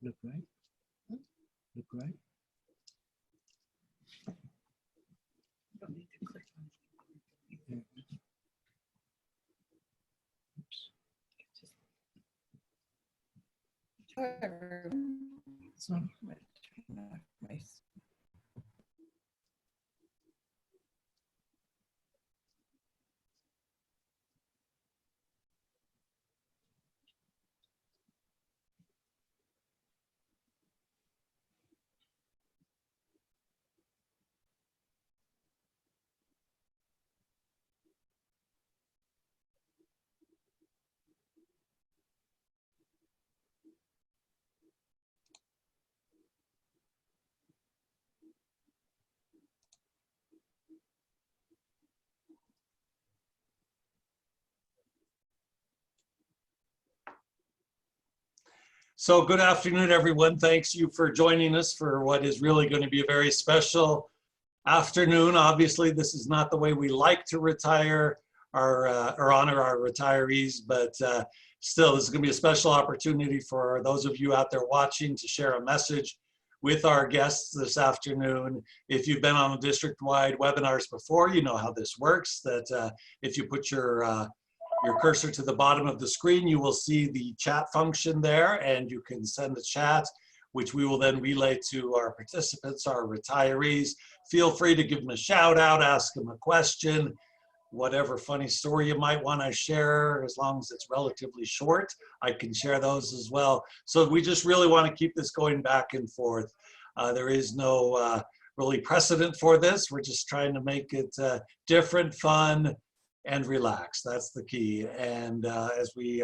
Look right. Look right. You don't need to click on it. Yeah. Oops. Whatever. It's not. Nice. So good afternoon, everyone. Thanks you for joining us for what is really going to be a very special afternoon. Obviously, this is not the way we like to retire or honor our retirees, but still, this is going to be a special opportunity for those of you out there watching to share a message with our guests this afternoon. If you've been on the district-wide webinars before, you know how this works, that if you put your cursor to the bottom of the screen, you will see the chat function there, and you can send a chat, which we will then relay to our participants, our retirees. Feel free to give them a shout out, ask them a question, whatever funny story you might want to share, as long as it's relatively short, I can share those as well. So we just really want to keep this going back and forth. There is no really precedent for this. We're just trying to make it different, fun, and relax. That's the key. And as we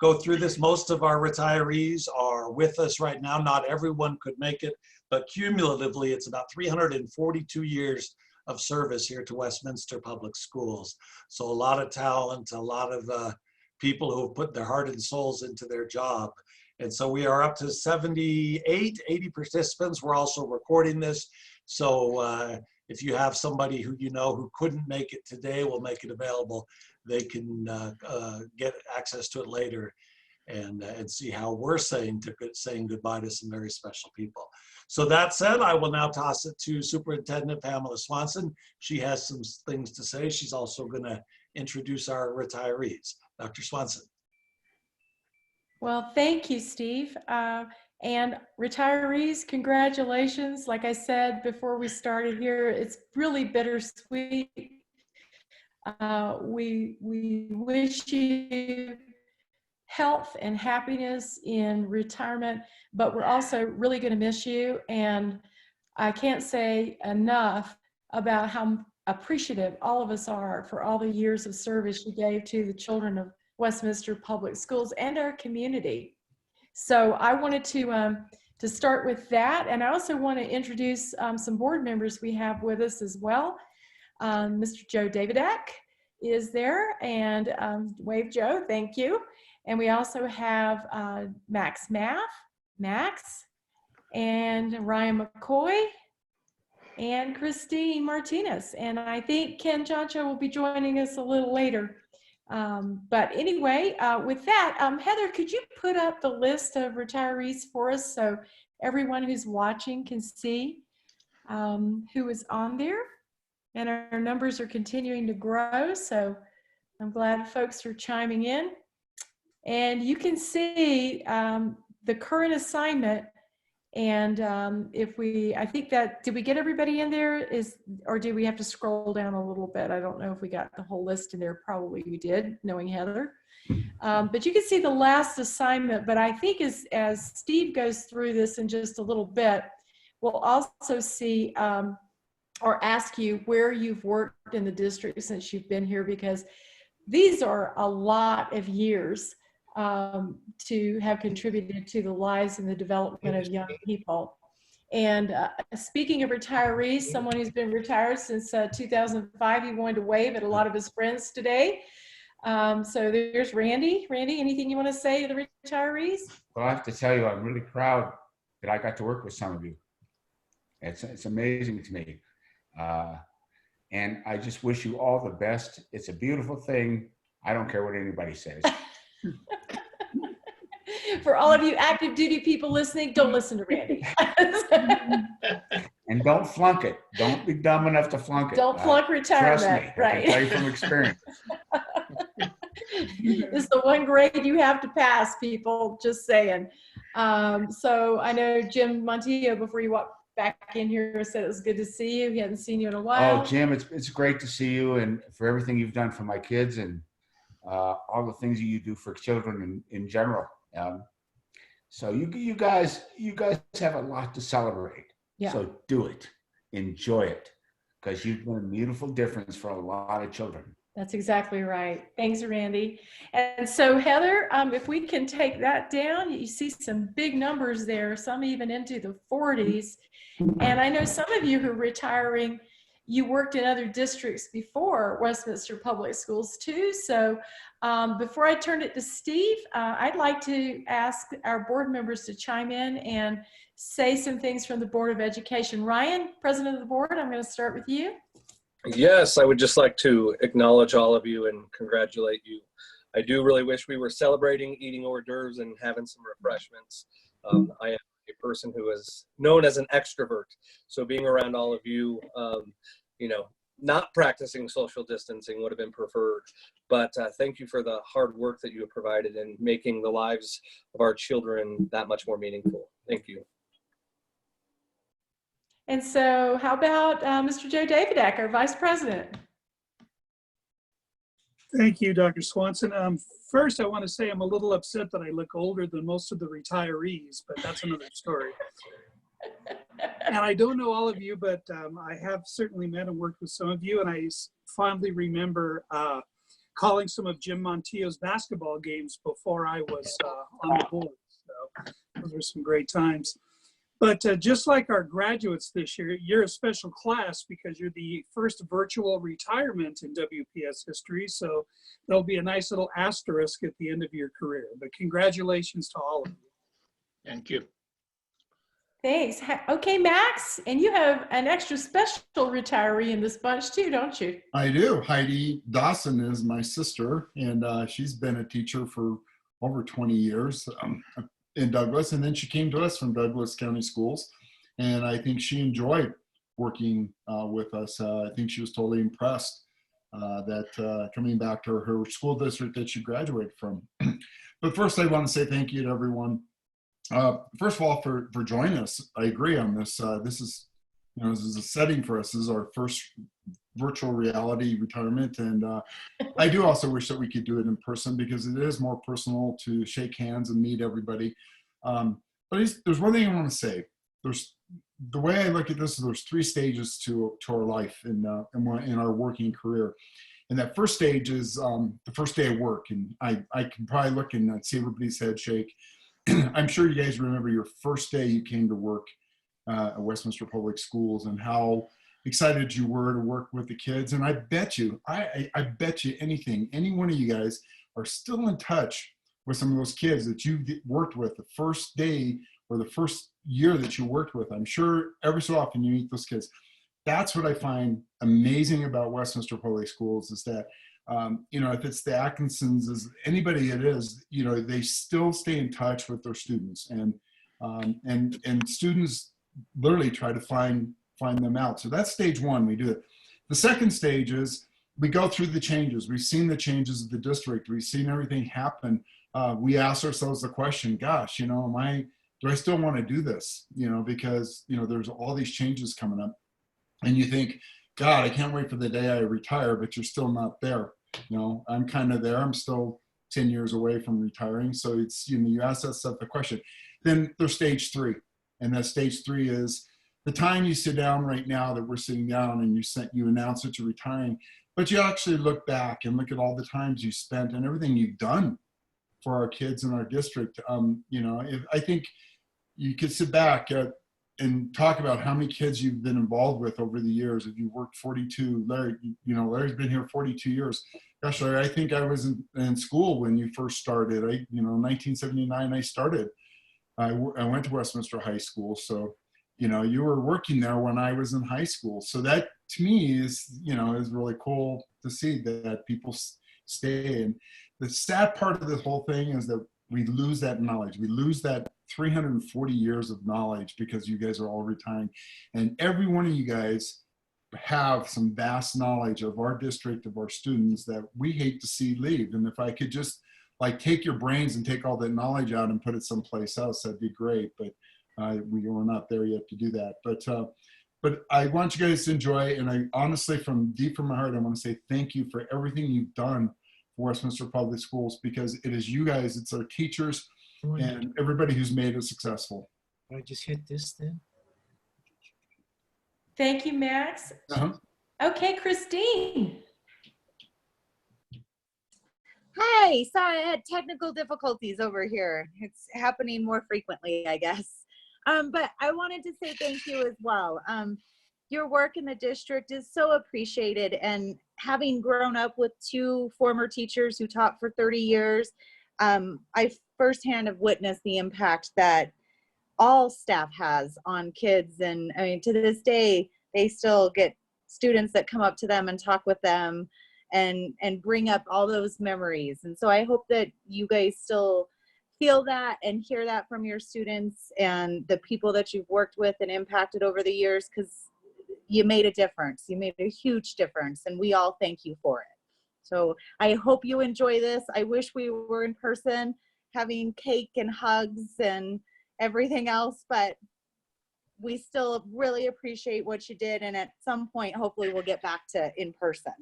go through this, most of our retirees are with us right now. Not everyone could make it, but cumulatively, it's about 342 years of service here to Westminster Public Schools. So a lot of talent, a lot of people who have put their heart and souls into their job. And so we are up to 78, 80 participants. We're also recording this. So if you have somebody who you know who couldn't make it today, we'll make it available. They can get access to it later and see how we're saying goodbye to some very special people. So that said, I will now toss it to Superintendent Pamela Swanson. She has some things to say. She's also going to introduce our retirees. Dr. Swanson. Well, thank you, Steve. And retirees, congratulations. Like I said before we started here, it's really bittersweet. We wish you health and happiness in retirement, but we're also really going to miss you. And I can't say enough about how appreciative all of us are for all the years of service you gave to the children of Westminster Public Schools and our community. So I wanted to start with that, and I also want to introduce some board members we have with us as well. Mr. Joe Davidak is there, and wave Joe, thank you. And we also have Max, and Ryan McCoy, and Christine Martinez. And I think Ken Chancho will be joining us a little later. But anyway, with that, Heather, could you put up the list of retirees for us so everyone who's watching can see who is on there? And our numbers are continuing to grow, so I'm glad folks are chiming in. And you can see the current assignment. And I think that, did we get everybody in there? Or do we have to scroll down a little bit? I don't know if we got the whole list in there. Probably we did, knowing Heather. But you can see the last assignment. But I think as Steve goes through this in just a little bit, we'll also see or ask you where you've worked in the district since you've been here, because these are a lot of years to have contributed to the lives and the development of young people. And speaking of retirees, someone who's been retired since 2005, he wanted to wave at a lot of his friends today. So there's Randy. Randy, anything you want to say to the retirees? Well, I have to tell you, I'm really proud that I got to work with some of you. It's amazing to me. And I just wish you all the best. It's a beautiful thing. I don't care what anybody says. For all of you active duty people listening, don't listen to Randy. And don't flunk it. Don't be dumb enough to flunk it. Don't flunk retirement. Trust me, I can tell you from experience. It's the one grade you have to pass, people, just saying. So I know Jim Montijo, before you walked back in here, said it was good to see you. He hadn't seen you in a while. Oh, Jim, it's great to see you, and for everything you've done for my kids, and all the things that you do for children in general. So you guys have a lot to celebrate. Yeah. So do it, enjoy it, because you've made a beautiful difference for a lot of children. That's exactly right. Thanks, Randy. And so Heather, if we can take that down, you see some big numbers there, some even into the 40s. And I know some of you who are retiring, you worked in other districts before Westminster Public Schools too. So before I turn it to Steve, I'd like to ask our board members to chime in and say some things from the Board of Education. Ryan, President of the Board, I'm going to start with you. Yes, I would just like to acknowledge all of you and congratulate you. I do really wish we were celebrating, eating hors d'oeuvres and having some refreshments. I am a person who is known as an extrovert. So being around all of you, not practicing social distancing would have been preferred. But thank you for the hard work that you have provided in making the lives of our children that much more meaningful. Thank you. And so how about Mr. Joe Davidak, our Vice President? Thank you, Dr. Swanson. First, I want to say I'm a little upset that I look older than most of the retirees, but that's another story. And I don't know all of you, but I have certainly met and worked with some of you, and I fondly remember calling some of Jim Montijo's basketball games before I was on the board. So those were some great times. But just like our graduates this year, you're a special class because you're the first virtual retirement in WPS history. So there'll be a nice little asterisk at the end of your career. But congratulations to all of you. Thank you. Thanks. Okay, Max, and you have an extra special retiree in this bunch too, don't you? I do. Heidi Dawson is my sister, and she's been a teacher for over 20 years in Douglas, and then she came to us from Douglas County Schools, and I think she enjoyed working with us. I think she was totally impressed that coming back to her school district that she graduated from. But first, I want to say thank you to everyone. First of all, for joining us. I agree on this. This is a setting for us. This is our first virtual reality retirement, and I do also wish that we could do it in person because it is more personal to shake hands and meet everybody. But there's one thing I want to say. The way I look at this is there's 3 stages to our life in our working career. And that first stage is the first day of work, and I can probably look and see everybody's head shake. I'm sure you guys remember your first day you came to work at Westminster Public Schools and how excited you were to work with the kids. And I bet you, I bet you anything, any one of you guys are still in touch with some of those kids that you worked with the first day or the first year that you worked with. I'm sure every so often you meet those kids. That's what I find amazing about Westminster Public Schools is that if it's the Atkinsons, is anybody it is, they still stay in touch with their students, and students literally try to find them out. So that's stage 1. We do it. The second stage is we go through the changes. We've seen the changes of the district. We've seen everything happen. We ask ourselves the question, gosh, do I still want to do this? Because there's all these changes coming up, and you think, God, I can't wait for the day I retire, but you're still not there. I'm kind of there. I'm still 10 years away from retiring. So it's, you ask yourself the question. Then there's stage 3. And that stage 3 is the time you sit down right now that we're sitting down and you announce that you're retiring, but you actually look back and look at all the times you spent and everything you've done for our kids in our district. I think you could sit back and talk about how many kids you've been involved with over the years. If you worked 42, Larry, Larry's been here 42 years. Gosh, Larry, I think I was in school when you first started. 1979, I started. I went to Westminster High School. So, you were working there when I was in high school. So that to me is really cool to see that people stay. And the sad part of this whole thing is that we lose that knowledge. We lose that 340 years of knowledge because you guys are all retiring. And every one of you guys have some vast knowledge of our district, of our students that we hate to see leave. And if I could just like take your brains and take all that knowledge out and put it someplace else, that'd be great. But we're not there yet to do that. But I want you guys to enjoy, and I honestly, from deep from my heart, I want to say thank you for everything you've done for Westminster Public Schools, because it is you guys, it's our teachers, and everybody who's made it successful. I just hit this then. Thank you, Max. Okay, Christine. Hi, sorry, I had technical difficulties over here. It's happening more frequently, I guess. But I wanted to say thank you as well. Your work in the district is so appreciated, and having grown up with two former teachers who taught for 30 years, I firsthand have witnessed the impact that all staff has on kids. And I mean, to this day, they still get students that come up to them and talk with them and bring up all those memories. And so I hope that you guys still feel that and hear that from your students and the people that you've worked with and impacted over the years, because you made a difference. You made a huge difference, and we all thank you for it. So I hope you enjoy this. I wish we were in person having cake and hugs and everything else, but we still really appreciate what you did. And at some point, hopefully we'll get back to in person.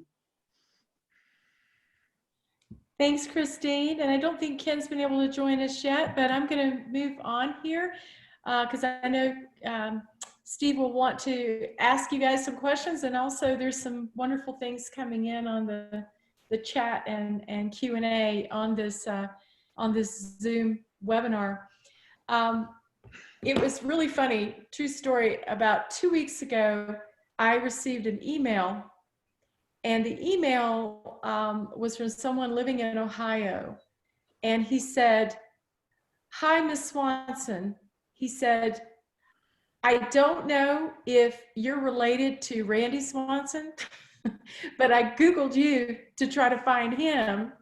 Thanks, Christine. And I don't think Ken's been able to join us yet, but I'm going to move on here because I know Steve will want to ask you guys some questions. And also there's some wonderful things coming in on the chat and Q&A on this Zoom webinar. It was really funny, true story. About 2 weeks ago, I received an email, and the email was from someone living in Ohio. And he said, "Hi, Miss Swanson." He said, "I don't know if you're related to Randy Swanson, but I Googled you to try to find him.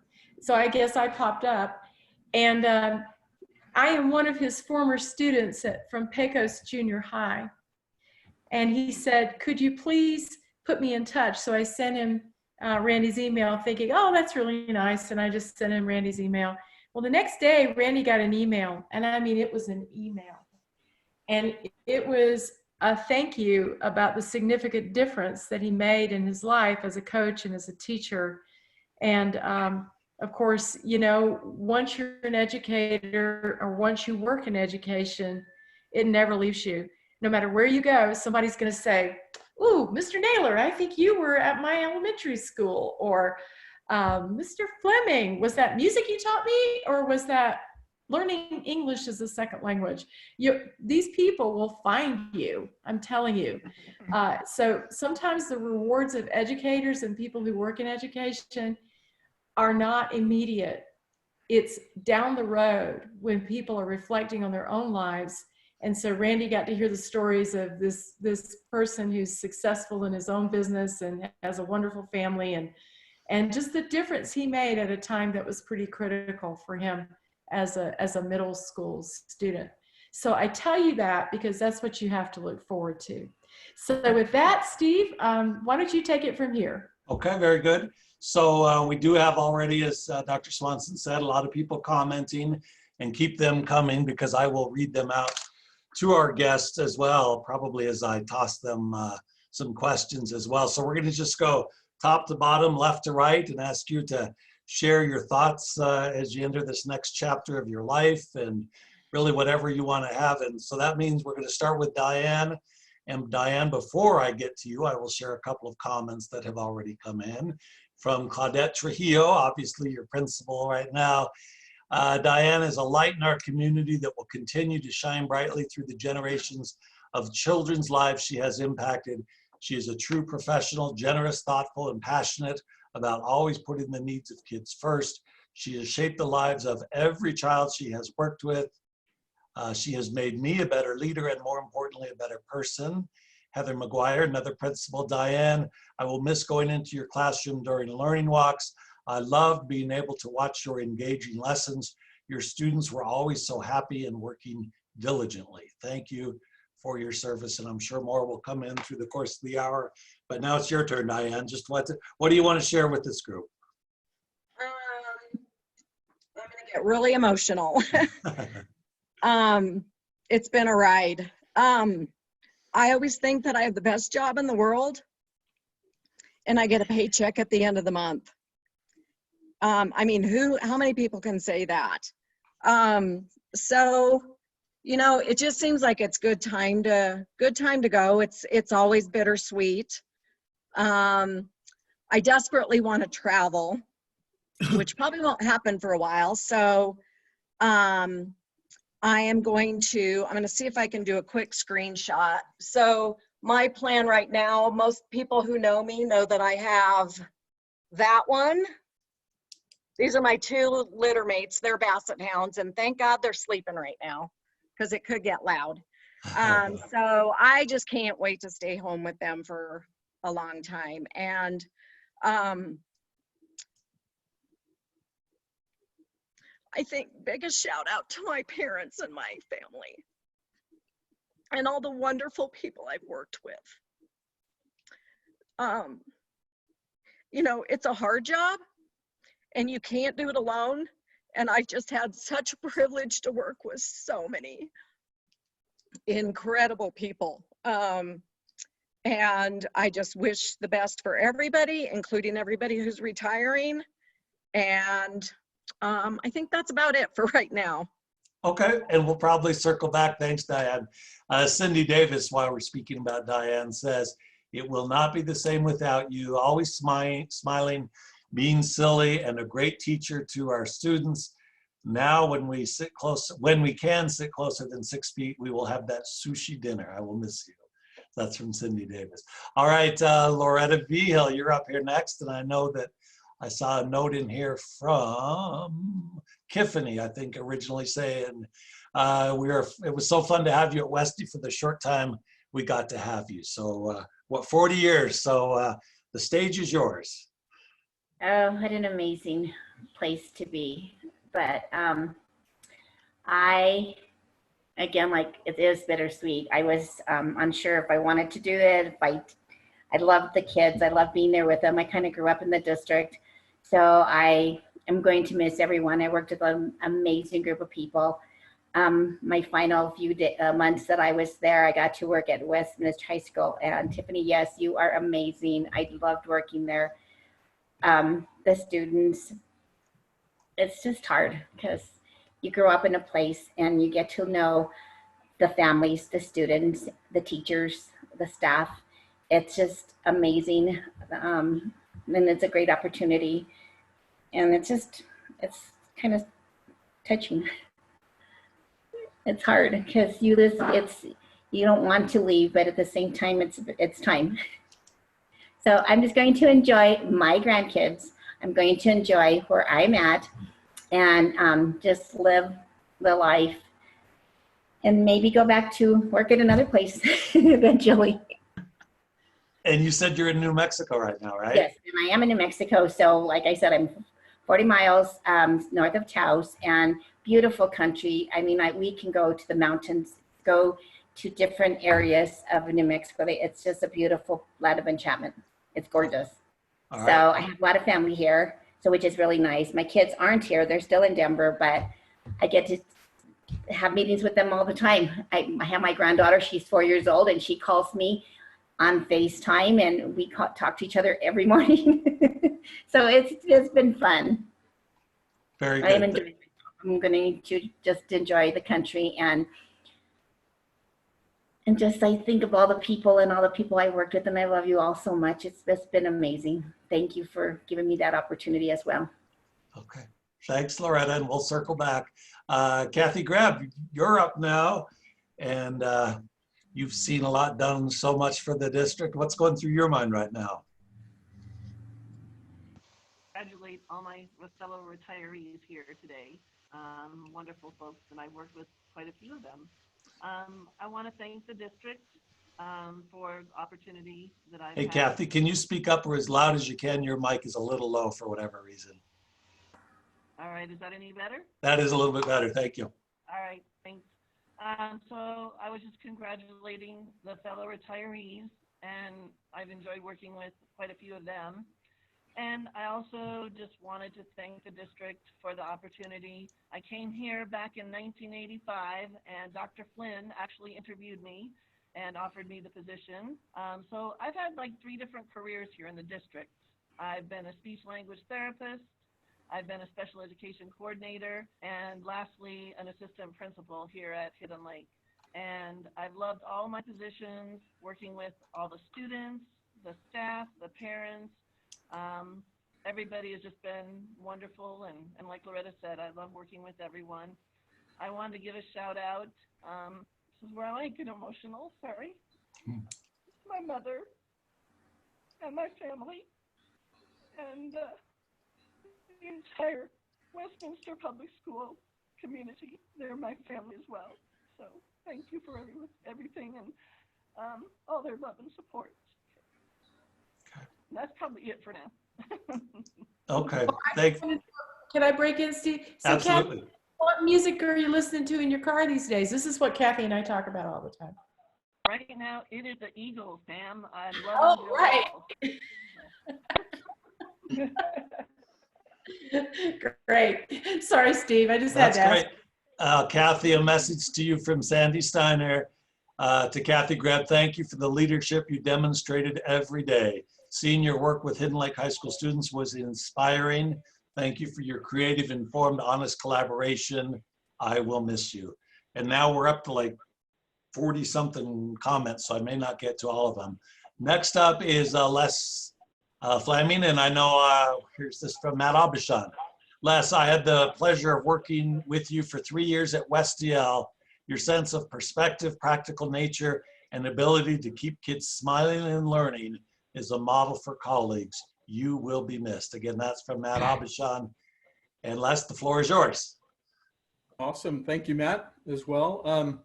So I guess I popped up. And I am one of his former students from Pecos Junior High." And he said, "Could you please put me in touch?" So I sent him Randy's email thinking, oh, that's really nice. And I just sent him Randy's email. Well, the next day, Randy got an email. And I mean, it was an email. And it was a thank you about the significant difference that he made in his life as a coach and as a teacher. And of course, you know, once you're an educator or once you work in education, it never leaves you. No matter where you go, somebody's going to say, "Ooh, Mr. Naylor, I think you were at my elementary school," or "Mr. Fleming, was that music you taught me, or was that learning English as a second language?" These people will find you, I'm telling you. So sometimes the rewards of educators and people who work in education are not immediate. It's down the road when people are reflecting on their own lives. And so Randy got to hear the stories of this person who's successful in his own business and has a wonderful family, and just the difference he made at a time that was pretty critical for him as a middle school student. So I tell you that because that's what you have to look forward to. So with that, Steve, why don't you take it from here? Okay, very good. So we do have already, as Dr. Swanson said, a lot of people commenting, and keep them coming because I will read them out to our guests as well, probably as I toss them some questions as well. So we're going to just go top to bottom, left to right, and ask you to share your thoughts as you enter this next chapter of your life, and really whatever you want to have. And so that means we're going to start with Diane. And Diane, before I get to you, I will share a couple of comments that have already come in from Claudette Trujillo, obviously your principal right now. Diane is a light in our community that will continue to shine brightly through the generations of children's lives she has impacted. She is a true professional, generous, thoughtful, and passionate about always putting the needs of kids first. She has shaped the lives of every child she has worked with. She has made me a better leader and, more importantly, a better person. Heather Mcguire, another principal. Diane, I will miss going into your classroom during learning walks. I loved being able to watch your engaging lessons. Your students were always so happy and working diligently. Thank you for your service, and I'm sure more will come in through the course of the hour. But now it's your turn, Diane. Just what do you want to share with this group? I'm gonna get really emotional. It's been a ride. I always think that I have the best job in the world, and I get a paycheck at the end of the month. I mean, how many people can say that? So, you know, it just seems like it's good time to go. It's always bittersweet. I desperately want to travel, which probably won't happen for a while. So, I'm going to see if I can do a quick screenshot. So my plan right now, most people who know me know that I have that one. These are my two litter mates. They're basset hounds, and thank God they're sleeping right now because it could get loud. So I just can't wait to stay home with them for a long time. And I think biggest shout out to my parents and my family and all the wonderful people I've worked with. You know, it's a hard job and you can't do it alone. And I've just had such a privilege to work with so many incredible people. And I just wish the best for everybody, including everybody who's retiring. And I think that's about it for right now. Okay, and we'll probably circle back. Thanks, Diane. Cindy Davis, while we're speaking about Diane, says, "It will not be the same without you. Always smiling, being silly, and a great teacher to our students. Now, when we can sit closer than 6 feet, we will have that sushi dinner. I will miss you." That's from Cindy Davis. All right, Loretta Vigil, you're up here next, and I know that I saw a note in here from Tiffany, I think, originally saying, it was so fun to have you at Westy for the short time we got to have you. So, 40 years. So the stage is yours. Oh, what an amazing place to be. But again, like it is bittersweet. I was unsure if I wanted to do it. I loved the kids. I loved being there with them. I kind of grew up in the district. So I am going to miss everyone. I worked with an amazing group of people. My final few months that I was there, I got to work at Westminster High School. And Tiffany, yes, you are amazing. I loved working there. The students, it's just hard because you grow up in a place and you get to know the families, the students, the teachers, the staff. It's just amazing. And it's a great opportunity. And it's kind of touching. It's hard because you don't want to leave, but at the same time, it's time. So I'm just going to enjoy my grandkids. I'm going to enjoy where I'm at and just live the life and maybe go back to work at another place eventually. And you said you're in New Mexico right now, right? Yes, and I am in New Mexico. So like I said, I'm 40 miles north of Taos, and beautiful country. I mean, we can go to the mountains, go to different areas of New Mexico. It's just a beautiful land of enchantment. It's gorgeous. All right. So I have a lot of family here, so which is really nice. My kids aren't here. They're still in Denver, but I get to have meetings with them all the time. I have my granddaughter. She's 4 years old, and she calls me on FaceTime, and we talk to each other every morning. So it's been fun. Very good. I'm going to just enjoy the country and just I think of all the people I worked with, and I love you all so much. It's been amazing. Thank you for giving me that opportunity as well. Okay. Thanks, Loretta, and we'll circle back. Kathy Grab, you're up now, and you've seen a lot done, so much for the district. What's going through your mind right now? Congratulate all my fellow retirees here today. Wonderful folks, and I've worked with quite a few of them. I want to thank the district for the opportunity that I've had. Kathy, can you speak up or as loud as you can? Your mic is a little low for whatever reason. All right, is that any better? That is a little bit better. Thank you. All right, thanks. So I was just congratulating the fellow retirees, and I've enjoyed working with quite a few of them. And I also just wanted to thank the district for the opportunity. I came here back in 1985, and Dr. Flynn actually interviewed me and offered me the position. So I've had like 3 different careers here in the district. I've been a speech language therapist, I've been a special education coordinator, and lastly, an assistant principal here at Hidden Lake. And I've loved all my positions, working with all the students, the staff, the parents. Everybody has just been wonderful, and like Loretta said, I love working with everyone. I wanted to give a shout out. This is where I might get emotional, sorry. My mother and my family and the entire Westminster Public School community. They're my family as well. So thank you for everything and all their love and support. That's probably it for now. Okay. Thanks. Can I break in, Steve? So Absolutely. Kathy, what music are you listening to in your car these days? This is what Kathy and I talk about all the time. Right now, it is the Eagles, Pam. I love Oh, right. Great. Sorry, Steve. I just That's had to ask. great. Kathy, a message to you from Sandy Steiner. To Kathy Greb, thank you for the leadership you demonstrated every day. Seeing your work with Hidden Lake High School students was inspiring. Thank you for your creative, informed, honest collaboration. I will miss you. And now we're up to like 40 something comments, so I may not get to all of them. Next up is Les Fleming, and I know here's this from Matt Abishan. Les, I had the pleasure of working with you for 3 years at West-EL. Your sense of perspective, practical nature, and ability to keep kids smiling and learning is a model for colleagues. You will be missed. Again, that's from Matt Abishan. And Les, the floor is yours. Awesome. Thank you, Matt, as well.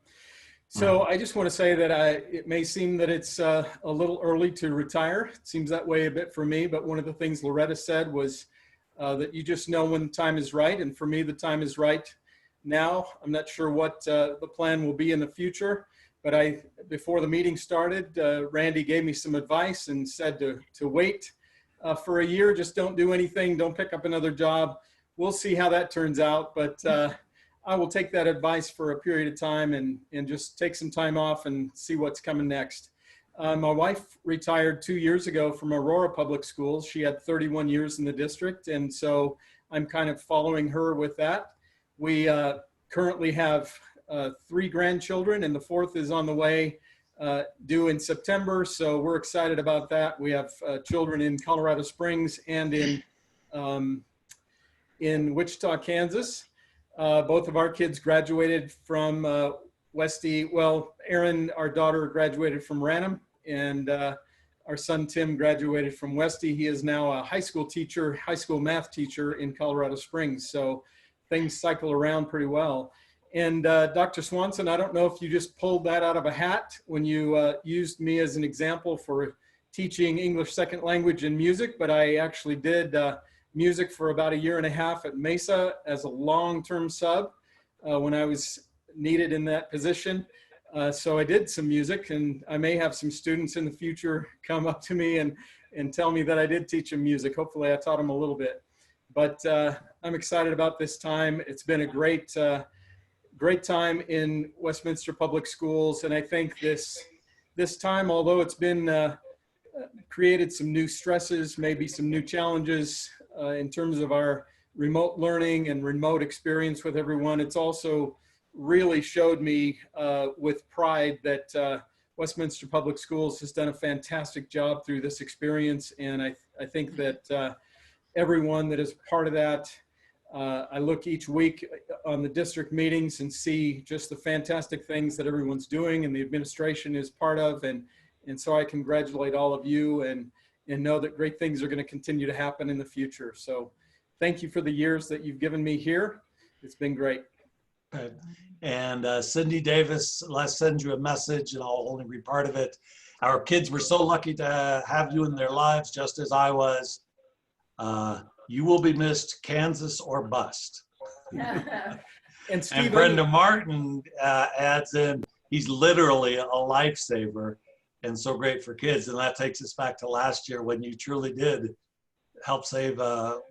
So I just want to say that it may seem that it's a little early to retire. It seems that way a bit for me, but one of the things Loretta said was that you just know when the time is right. And for me, the time is right now. I'm not sure what the plan will be in the future, but before the meeting started, Randy gave me some advice and said to wait for a year. Just don't do anything. Don't pick up another job. We'll see how that turns out. But I will take that advice for a period of time and just take some time off and see what's coming next. My wife retired 2 years ago from Aurora Public Schools. She had 31 years in the district, and so I'm kind of following her with that. We currently have 3 grandchildren, and the 4th is on the way, due in September, so we're excited about that. We have children in Colorado Springs and in Wichita, Kansas. Both of our kids graduated from well, Erin, our daughter, graduated from Ranham, and our son Tim graduated from Westie. He is now a high school teacher, high school math teacher in Colorado Springs. So things cycle around pretty well. And Dr. Swanson, I don't know if you just pulled that out of a hat when you used me as an example for teaching English second language and music, but I actually did music for about 1.5 years at Mesa as a long-term sub when I was needed in that position. So I did some music, and I may have some students in the future come up to me and tell me that I did teach them music. Hopefully I taught them a little bit. But I'm excited about this time. It's been a great time in Westminster Public Schools, and I think this time, although it's been created some new stresses, maybe some new challenges in terms of our remote learning and remote experience with everyone, it's also really showed me with pride that Westminster Public Schools has done a fantastic job through this experience, and I think that everyone that is part of that, I look each week on the district meetings and see just the fantastic things that everyone's doing and the administration is part of, and so I congratulate all of you and know that great things are going to continue to happen in the future. So thank you for the years that you've given me here. It's been great. Okay. And Cindy Davis, let's send you a message, and I'll only read part of it. Our kids were so lucky to have you in their lives, just as I was. You will be missed, Kansas or bust. And Steve, And Brenda Martin adds in, he's literally a lifesaver and so great for kids. And that takes us back to last year when you truly did help save,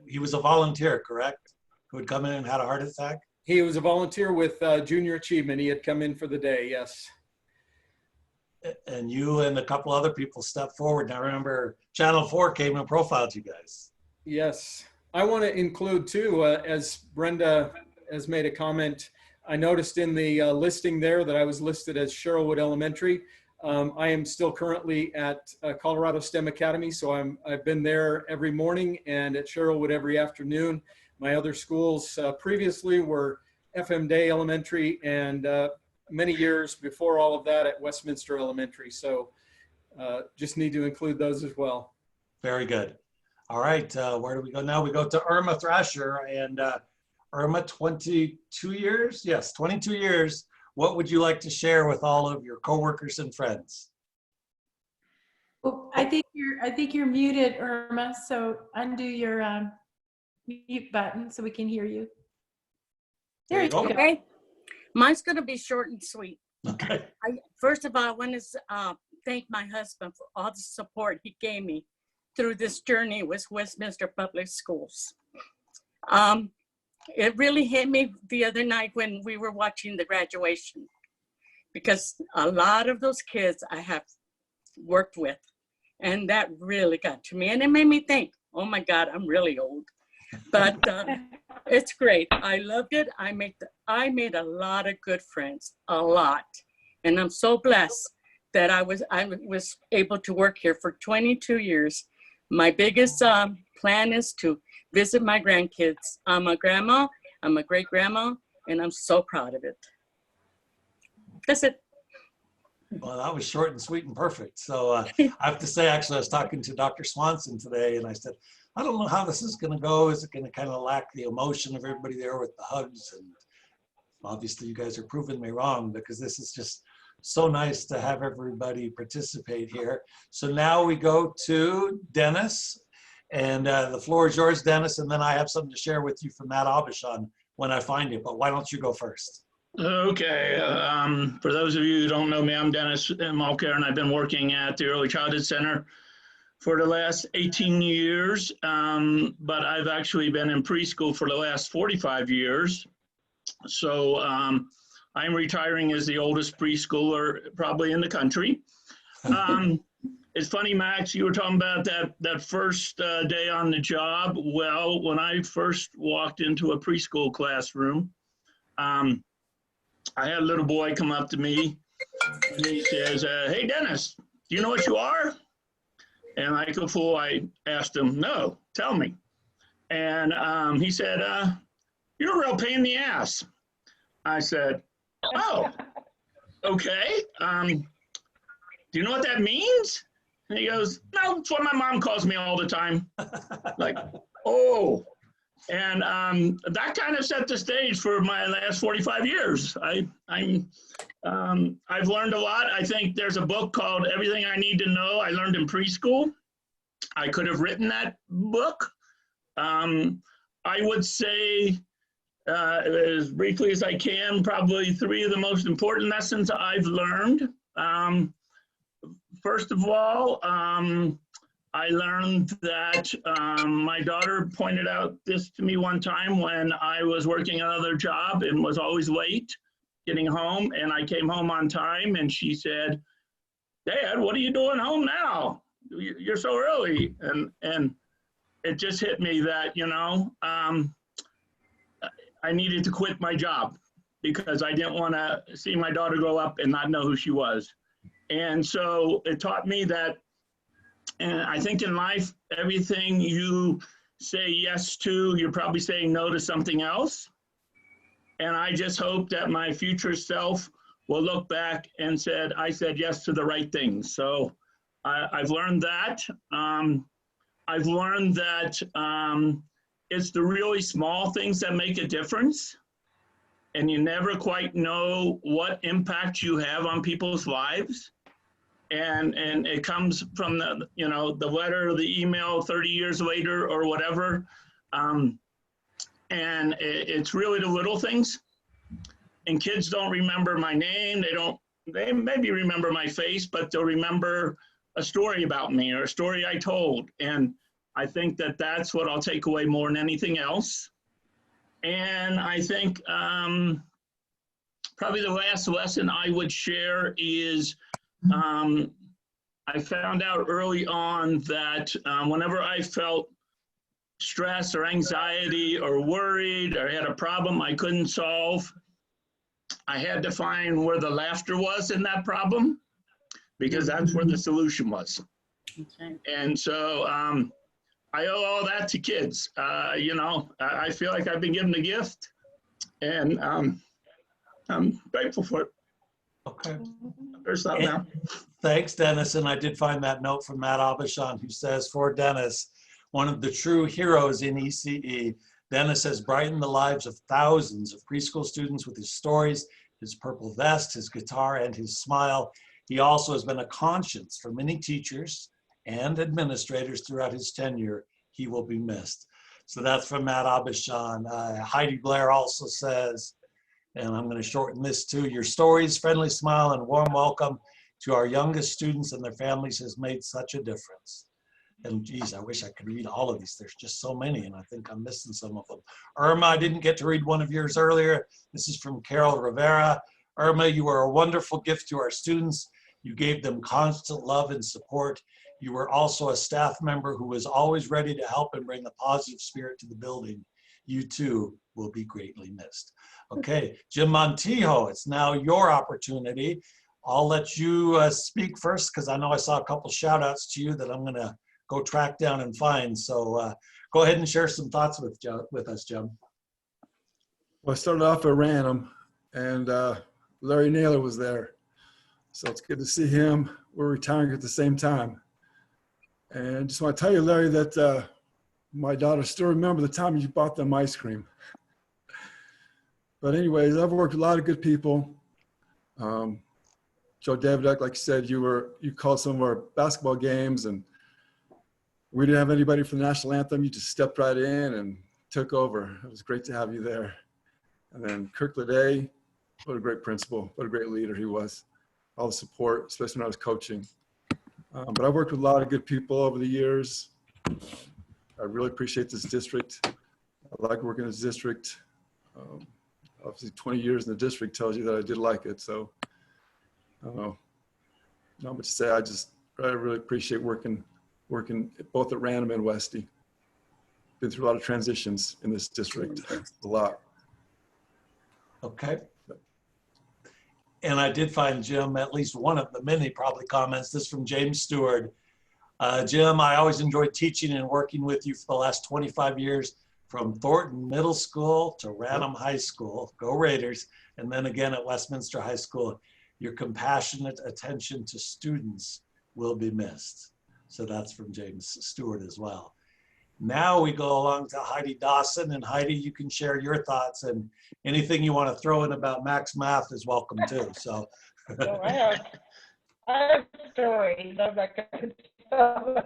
he was a volunteer, correct? Who had come in and had a heart attack? he was a volunteer with Junior Achievement. He had come in for the day, yes. And you and a couple other people stepped forward. And I remember Channel 4 came and profiled you guys. Yes. I want to include too, as Brenda has made a comment, I noticed in the listing there that I was listed as Sherwood Elementary. I am still currently at Colorado STEM Academy, so I've been there every morning and at Sherwood every afternoon. My other schools previously were FM Day Elementary and many years before all of that at Westminster Elementary. So just need to include those as well. Very good. All right, where do we go now? We go to Irma Thrasher, and Irma, 22 years? Yes, 22 years. What would you like to share with all of your coworkers and friends? Oh, I think you're muted, Irma. So undo your mute button so we can hear you. There you go. Okay. Mine's going to be short and sweet. Okay. First of all, I want to thank my husband for all the support he gave me through this journey with Westminster Public Schools. It really hit me the other night when we were watching the graduation, because a lot of those kids I have worked with, and that really got to me. And it made me think, oh my God, I'm really old. But it's great. I loved it. I made a lot of good friends, a lot. And I'm so blessed that I was able to work here for 22 years. My biggest plan is to visit my grandkids. I'm a grandma, I'm a great grandma, and I'm so proud of it. That's it. Well, that was short and sweet and perfect. So I have to say, actually, I was talking to Dr. Swanson today, and I said, I don't know how this is going to go. Is it going to kind of lack the emotion of everybody there with the hugs? And obviously, you guys are proving me wrong, because this is just so nice to have everybody participate here. So now we go to Dennis, and the floor is yours, Dennis, and then I have something to share with you from Matt Abishon when I find it, but why don't you go first? Okay, for those of you who don't know me, I'm Dennis Mcguire, and I've been working at the Early Childhood Center for the last 18 years, but I've actually been in preschool for the last 45 years. So I'm retiring as the oldest preschooler probably in the country. It's funny, Max, you were talking about that first day on the job. Well, when I first walked into a preschool classroom, I had a little boy come up to me and he says, hey, Dennis, do you know what you are? And like a fool, I asked him, no, tell me. And he said, you're a real pain in the ass. I said, oh, okay. Do you know what that means? And he goes, no, it's what my mom calls me all the time. Like, oh. And that kind of set the stage for my last 45 years. I've learned a lot. I think there's a book called Everything I Need to Know I Learned in Preschool. I could have written that book. I would say, as briefly as I can, probably 3 of the most important lessons I've learned. First of all, I learned that my daughter pointed out this to me one time when I was working another job and was always late getting home, and I came home on time, and she said, Dad, what are you doing home now? You're so early. And it just hit me that, you know, I needed to quit my job because I didn't want to see my daughter grow up and not know who she was. And so it taught me that, and I think in life, everything you say yes to, you're probably saying no to something else. And I just hope that my future self will look back and said, I said yes to the right things. So I've learned that. I've learned that it's the really small things that make a difference. And you never quite know what impact you have on people's lives. And it comes from the, you know, the letter or the email 30 years later or whatever. And it's really the little things. And kids don't remember my name. They maybe remember my face, but they'll remember a story about me or a story I told. And I think that that's what I'll take away more than anything else. And I think probably the last lesson I would share is I found out early on that whenever I felt stress or anxiety or worried or had a problem I couldn't solve, I had to find where the laughter was in that problem, because that's where the solution was. Okay. And so I owe all that to kids. You know, I feel like I've been given a gift, and I'm grateful for it. Okay. There's that now. Thanks, Dennis. And I did find that note from Matt Abishan, who says, for Dennis, one of the true heroes in ECE, Dennis has brightened the lives of thousands of preschool students with his stories, his purple vest, his guitar, and his smile. He also has been a conscience for many teachers and administrators throughout his tenure. He will be missed. So that's from Matt Abishan. Heidi Blair also says, and I'm going to shorten this too, your stories, friendly smile, and warm welcome to our youngest students and their families has made such a difference. And geez, I wish I could read all of these. There's just so many, and I think I'm missing some of them. Irma, I didn't get to read one of yours earlier. This is from Carol Rivera. Irma, you are a wonderful gift to our students. You gave them constant love and support. You were also a staff member who was always ready to help and bring a positive spirit to the building. You too will be greatly missed. Okay, Jim Montijo, it's now your opportunity. I'll let you speak first, because I know I saw a couple shout outs to you that I'm gonna go track down and find. So go ahead and share some thoughts with us, Jim. Well, I started off at Random, and Larry Naylor was there. So it's good to see him. We're retiring at the same time. And just want to tell you, Larry, that my daughter still remember the time you bought them ice cream. But anyways, I've worked with a lot of good people. Joe Davidoff, like you said, you called some of our basketball games, and we didn't have anybody for the national anthem. You just stepped right in and took over. It was great to have you there. And then Kirk Leday, what a great principal, what a great leader he was. All the support, especially when I was coaching. But I've worked with a lot of good people over the years. I really appreciate this district. I like working in this district. Obviously 20 years in the district tells you that I did like it. So I don't know, not much to say. I really appreciate working both at Random and Westy. Been through a lot of transitions in this district, a lot. Okay. And I did find, Jim, at least one of the many probably comments. This from James Stewart. Jim, I always enjoyed teaching and working with you for the last 25 years, from Thornton Middle School to Random High School, go Raiders, and then again at Westminster High School. Your compassionate attention to students will be missed. So that's from James Stewart as well. Now we go along to Heidi Dawson, and Heidi, you can share your thoughts, and anything you want to throw in about Max Math is welcome too. So, so I have stories. I'm not going to tell them.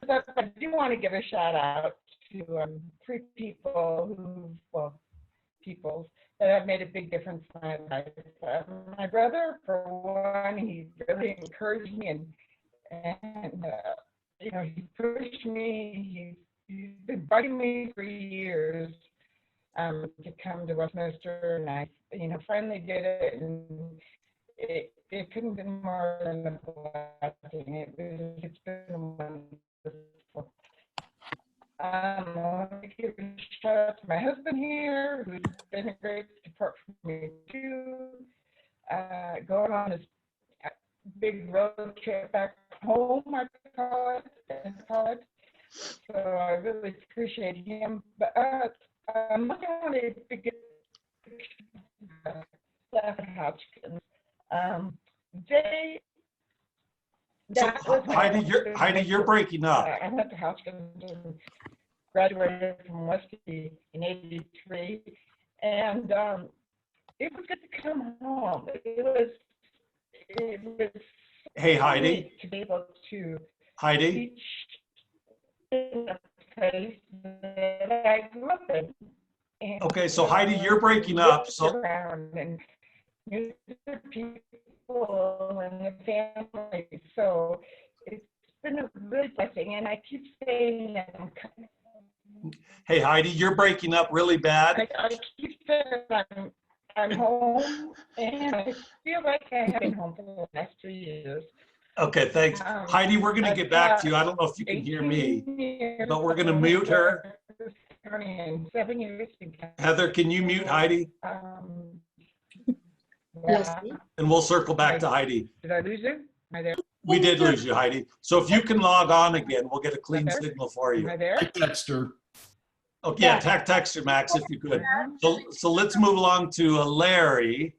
But I do want to give a shout out to three people people that have made a big difference in my life. My brother, for one, he really encouraged me and you know, he pushed me. He's been bugging me for years to come to Westminster, and I, you know, finally did it, and it couldn't be more than a blessing. It's been wonderful. I want to give a shout out to my husband here, who's been a great support for me too. Going on this big road trip back home, I call it. So I really appreciate him. But I'm not going to get staff at Hotchkiss. Heidi, you're breaking up. I went to Hotchkiss and graduated from Westy in '83, and it was good to come home. It was Hey, Heidi. to be able to Heidi. teach place that I grew up in. And, Okay, so Heidi, you're breaking up. So around and knew the people and the family. So it's been a really blessing. And I keep saying that hey, Heidi, you're breaking up really bad. I keep saying that I'm home, and I feel like I have been home for the last 2 years. Okay, thanks. Heidi, we're going to get back to you. I don't know if you can hear me, but we're going to mute her. 7 years. Heather, can you mute Heidi? Yes. And we'll circle back to Heidi. Did I lose you? Am I there? We did lose you, Heidi. So if you can log on again, we'll get a clean signal for you. Am I there? I text her. Oh, yeah, text her, Max, if you could. So let's move along to Larry,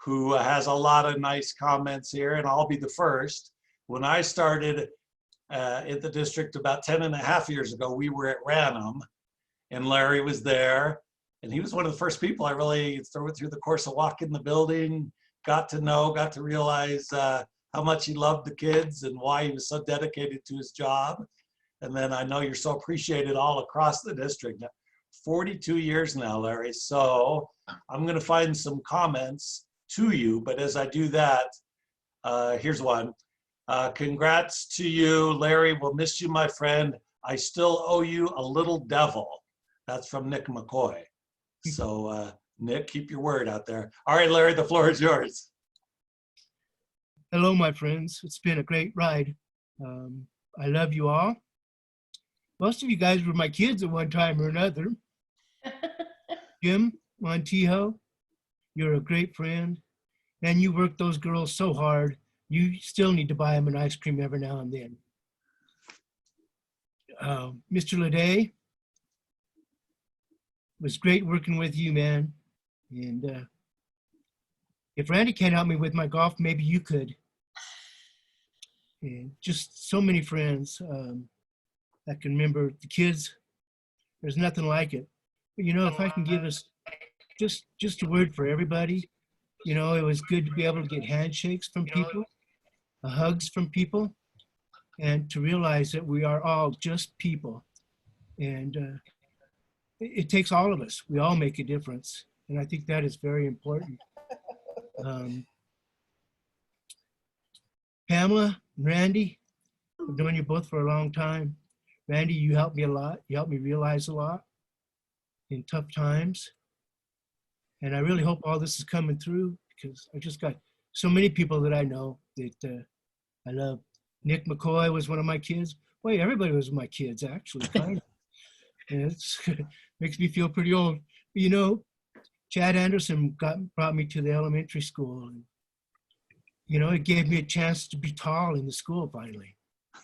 who has a lot of nice comments here, and I'll be the first. When I started at the district about 10.5 years ago, we were at Ranham, and Larry was there, and he was one of the first people I really, through the course of walking the building, got to realize how much he loved the kids and why he was so dedicated to his job. And then I know you're so appreciated all across the district. 42 years now, Larry. So I'm going to find some comments to you, but as I do that, here's one. Congrats to you, Larry. We'll miss you, my friend. I still owe you a little devil. That's from Nick McCoy. So Nick, keep your word out there. All right, Larry, the floor is yours. Hello, my friends. It's been a great ride. I love you all. Most of you guys were my kids at one time or another. Jim, Montijo, you're a great friend. And you work those girls so hard. You still need to buy them an ice cream every now and then. Mr. Leday, it was great working with you, man. And if Randy can't help me with my golf, maybe you could. And just so many friends. I can remember the kids. There's nothing like it. But you know, if I can give us just a word for everybody, you know, it was good to be able to get handshakes from people, hugs from people, and to realize that we are all just people. And it takes all of us. We all make a difference. And I think that is very important. Pamela, Randy, I've known you both for a long time. Randy, you helped me a lot. You helped me realize a lot in tough times. And I really hope all this is coming through because I just got so many people that I know that I love. Nick McCoy was one of my kids. Boy, everybody was my kids, actually, kind of. And it makes me feel pretty old. But, you know, Chad Anderson brought me to the elementary school. And, you know, it gave me a chance to be tall in the school finally.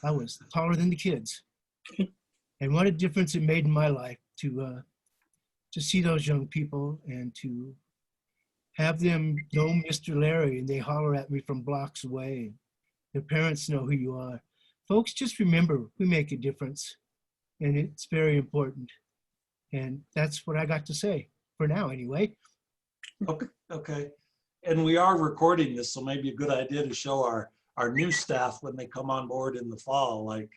I was taller than the kids. And what a difference it made in my life to see those young people and to have them know Mr. Larry and they holler at me from blocks away. Their parents know who you are. Folks, just remember, we make a difference and it's very important. And that's what I got to say for now anyway. Okay. And we are recording this, so maybe a good idea to show our new staff when they come on board in the fall, like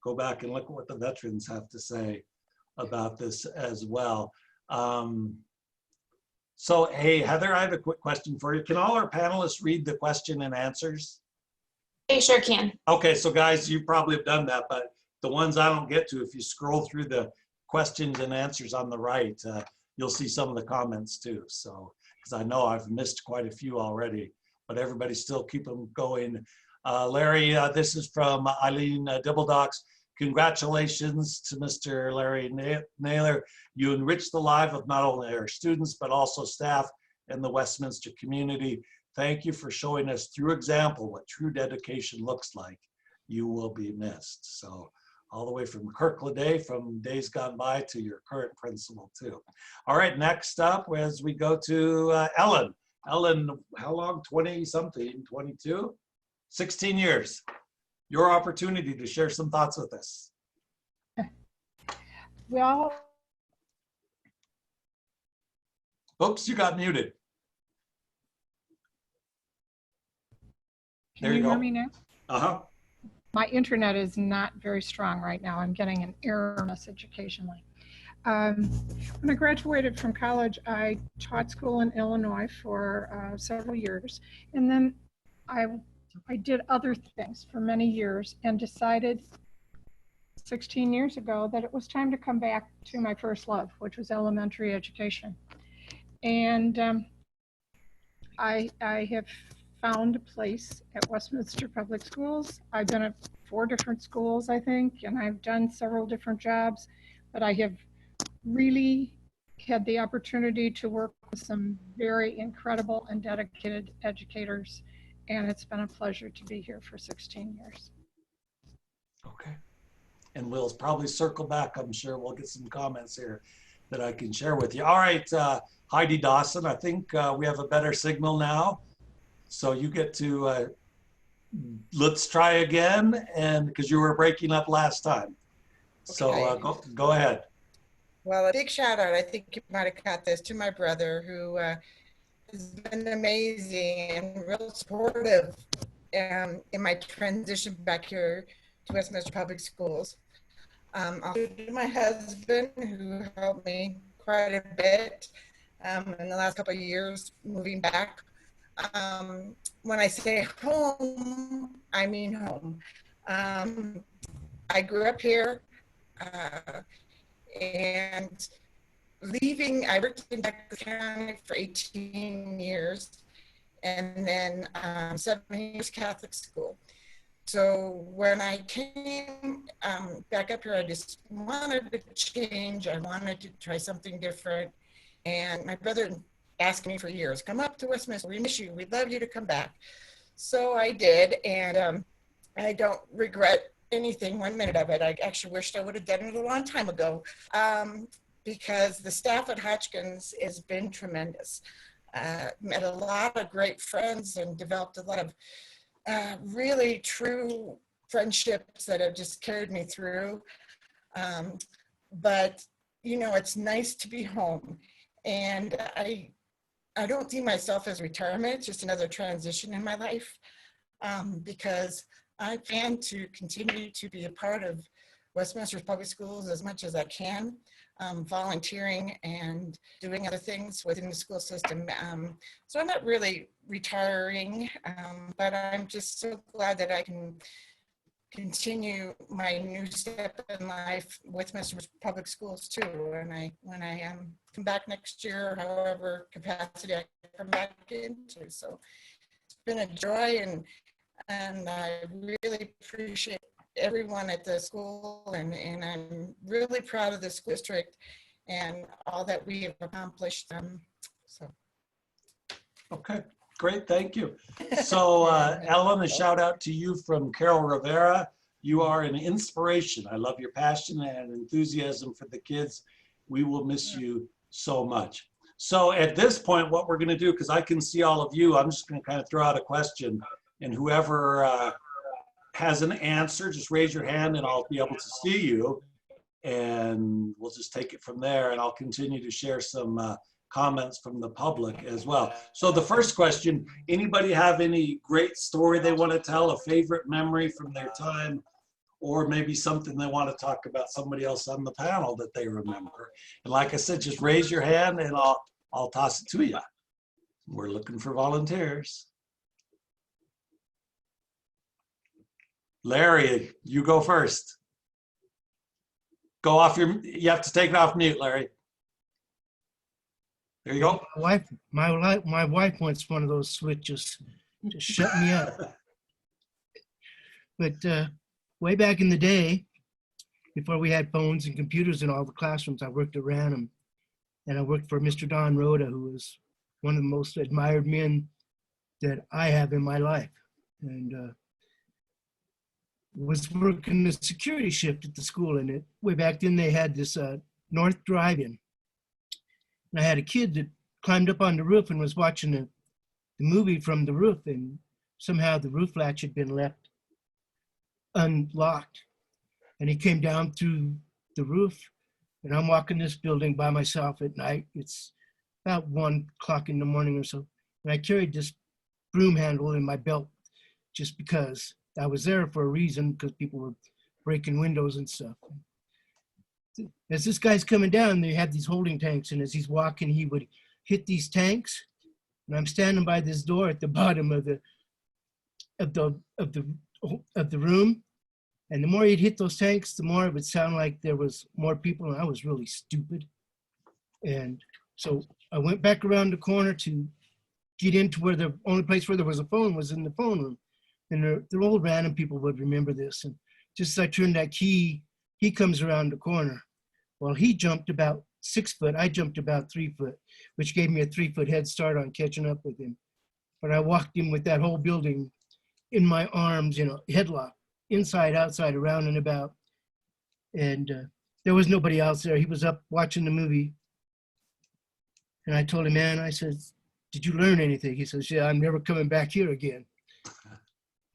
go back and look at what the veterans have to say about this as well. So, hey, Heather, I have a quick question for you. Can all our panelists read the question and answers? They sure can. Okay, so guys, you probably have done that, but the ones I don't get to, if you scroll through the questions and answers on the right, you'll see some of the comments too. So, because I know I've missed quite a few already, but everybody still keep them going. Larry, this is from Eileen Dibbledocks. Congratulations to Mr. Larry Naylor. You enriched the life of not only our students, but also staff and the Westminster community. Thank you for showing us through example what true dedication looks like. You will be missed. So all the way from Kirk Leday, from days gone by to your current principal too. All right, next up as we go to Ellen. Ellen, how long? 20 something, 22? 16 years. Your opportunity to share some thoughts with us. Well, oops, you got muted. Can you hear me now? Uh-huh. My internet is not very strong right now. I'm getting an error message occasionally. When I graduated from college, I taught school in Illinois for several years, and then I did other things for many years and decided 16 years ago that it was time to come back to my first love, which was elementary education. And I have found a place at Westminster Public Schools. I've been at 4 different schools, I think, and I've done several different jobs, but I have really had the opportunity to work with some very incredible and dedicated educators, and it's been a pleasure to be here for 16 years. Okay. And we'll probably circle back. I'm sure we'll get some comments here that I can share with you. All right, Heidi Dawson, I think we have a better signal now. So you get to, let's try again, and because you were breaking up last time. So Okay. go ahead. Well, a big shout out, I think you might have caught this, to my brother who has been amazing and real supportive in my transition back here to Westminster Public Schools. Also to my husband who helped me quite a bit in the last couple of years moving back. When I say home, I mean home. I grew up here. And leaving, I worked in Douglas County for 18 years, and then 7 years Catholic school. So when I came back up here, I just wanted to change. I wanted to try something different. And my brother asked me for years, come up to Westminster, we miss you, we'd love you to come back. So I did, and I don't regret anything, 1 minute of it. I actually wished I would have done it a long time ago, because the staff at Hotchkiss has been tremendous. Met a lot of great friends and developed a lot of really true friendships that have just carried me through. But you know, it's nice to be home, and I don't see myself as retirement. It's just another transition in my life, because I plan to continue to be a part of Westminster Public Schools as much as I can, volunteering and doing other things within the school system. So I'm not really retiring, but I'm just so glad that I can continue my new step in life with Westminster Public Schools too. And when I come back next year, however capacity I come back into. So it's been a joy, and I really appreciate everyone at the school, and I'm really proud of the school district and all that we have accomplished. Okay, great, thank you. So Ellen, a shout out to you from Carol Rivera. You are an inspiration. I love your passion and enthusiasm for the kids. We will miss you so much. So at this point, what we're gonna do, because I can see all of you, I'm just gonna kind of throw out a question, and whoever has an answer, just raise your hand and I'll be able to see you, and we'll just take it from there, and I'll continue to share some comments from the public as well. So the first question, anybody have any great story they want to tell, a favorite memory from their time, or maybe something they want to talk about somebody else on the panel that they remember? And like I said, just raise your hand and I'll toss it to you. We're looking for volunteers. Larry, you go first. Go off you have to take it off mute, Larry. There you go. My wife wants one of those switches to shut me up. But way back in the day, before we had phones and computers in all the classrooms, I worked at Random, and I worked for Mr. Don Rhoda, who was one of the most admired men that I have in my life. And was working the security shift at the school, and way back then they had this North Drive-In. And I had a kid that climbed up on the roof and was watching the movie from the roof, and somehow the roof latch had been left unlocked. And he came down through the roof, and I'm walking this building by myself at night. It's about 1 o'clock in the morning or so. And I carried this broom handle in my belt just because. I was there for a reason because people were breaking windows and stuff. As this guy's coming down, they had these holding tanks, and as he's walking, he would hit these tanks. And I'm standing by this door at the bottom of the room. And the more he'd hit those tanks, the more it would sound like there was more people, and I was really stupid. And so I went back around the corner to get into where the only place where there was a phone was in the phone room. And the old random people would remember this. And just as I turned that key, he comes around the corner. Well, he jumped about 6 foot. I jumped about 3 foot, which gave me a 3 foot head start on catching up with him. But I walked him with that whole building in my arms, you know, headlock, inside, outside, around and about. And there was nobody else there. He was up watching the movie. And I told him, man, I said, did you learn anything? He says, yeah, I'm never coming back here again.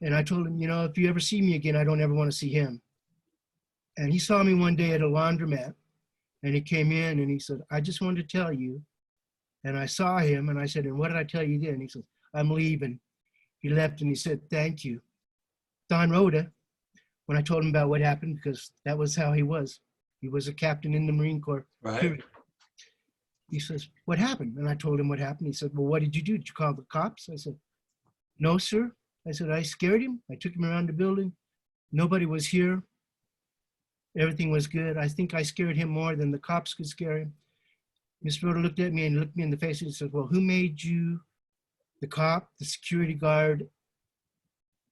And I told him, you know, if you ever see me again, I don't ever want to see him. And he saw me one day at a laundromat, and he came in and he said, I just wanted to tell you. And I saw him and I said, and what did I tell you then? He said, I'm leaving. He left and he said, thank you. Don Rhoda, when I told him about what happened, because that was how he was. He was a captain in the Marine Corps. Right. Period. He says, what happened? And I told him what happened. He said, well, what did you do? Did you call the cops? I said, no, sir. I said, I scared him. I took him around the building. Nobody was here. Everything was good. I think I scared him more than the cops could scare him. Miss Rhoda looked at me and looked me in the face and said, well, who made you the cop, the security guard,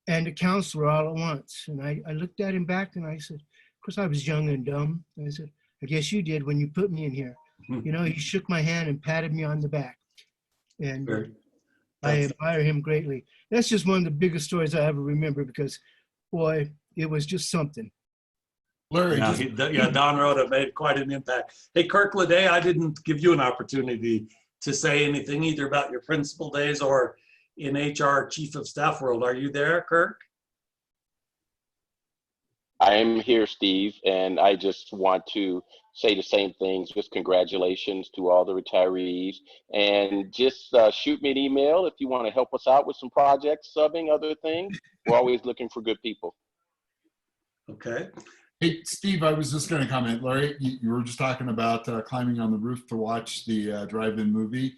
and the counselor all at once? And I looked at him back and I said, of course I was young and dumb. I said, I guess you did when you put me in here. You know, he shook my hand and patted me on the back. And I admire him greatly. That's just one of the biggest stories I ever remember because, boy, it was just something. Larry, yeah, Don Rhoda made quite an impact. Hey, Kirk Leday, I didn't give you an opportunity to say anything either about your principal days or in HR Chief of Staff world. Are you there, Kirk? I am here, Steve, and I just want to say the same things. Just congratulations to all the retirees, and just shoot me an email if you want to help us out with some projects, subbing, other things. We're always looking for good people. Okay. Hey, Steve, I was just going to comment. Larry, you were just talking about climbing on the roof to watch the drive-in movie.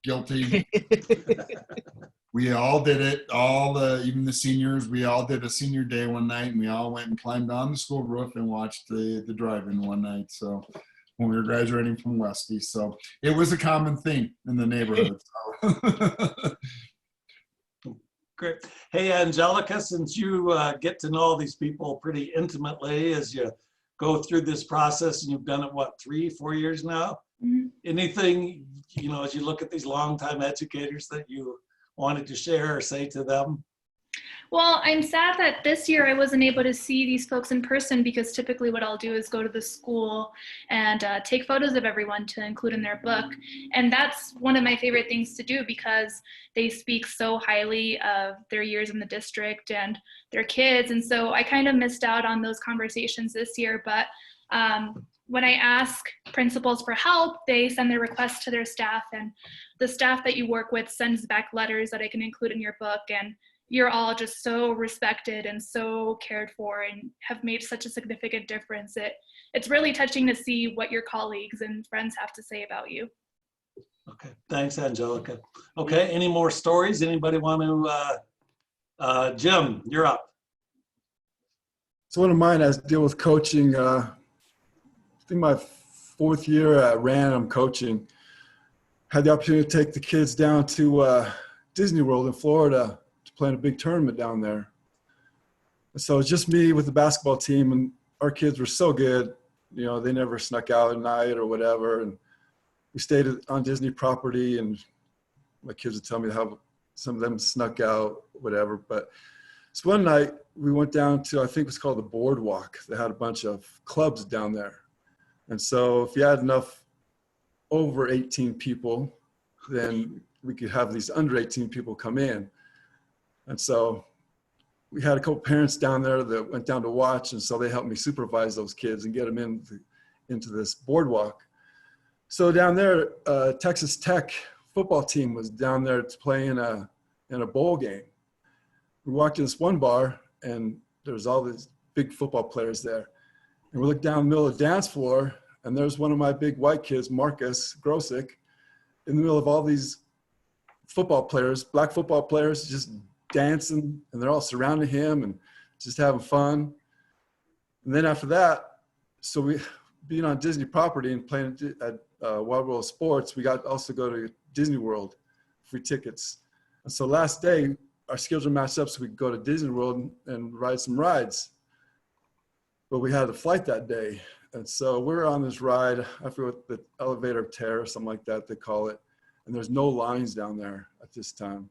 Guilty. We all did it. Even the seniors, we all did a senior day one night, and we all went and climbed on the school roof and watched the drive-in one night. So when we were graduating from Westy, so it was a common thing in the neighborhood. So. Great. Hey, Angelica, since you get to know these people pretty intimately as you go through this process, and you've done it, what, 3-4 years now? Mm-hmm. Anything, you know, as you look at these longtime educators that you wanted to share or say to them? Well, I'm sad that this year I wasn't able to see these folks in person because typically what I'll do is go to the school and take photos of everyone to include in their book. And that's one of my favorite things to do because they speak so highly of their years in the district and their kids. And so I kind of missed out on those conversations this year. But when I ask principals for help, they send their requests to their staff, and the staff that you work with sends back letters that I can include in your book. And you're all just so respected and so cared for and have made such a significant difference. It's really touching to see what your colleagues and friends have to say about you. Okay, thanks, Angelica. Okay, any more stories? Anybody want to, Jim, you're up. So one of mine has to deal with coaching. I think my 4th year at Random coaching, had the opportunity to take the kids down to Disney World in Florida to play in a big tournament down there. And so it was just me with the basketball team, and our kids were so good. You know, they never snuck out at night or whatever. And we stayed on Disney property, and my kids would tell me how some of them snuck out, whatever. But so one night we went down to, I think it was called the Boardwalk. They had a bunch of clubs down there. And so if you had enough over 18 people, then we could have these under 18 people come in. And so we had a couple parents down there that went down to watch, and so they helped me supervise those kids and get them into this boardwalk. So down there, Texas Tech football team was down there to play in a bowl game. we walked in this one bar, and there's all these big football players there. And we looked down the middle of the dance floor, and there's one of my big white kids, Marcus Grosick, in the middle of all these football players, black football players, just dancing, and they're all surrounding him and just having fun. And then after that, so we, being on Disney property and playing at Wild World of Sports, we got also go to Disney World, free tickets. And so last day, our schedules were matched up so we could go to Disney World and ride some rides. But we had a flight that day. And so we're on this ride, I forget what the elevator of terror, something like that they call it. And there's no lines down there at this time.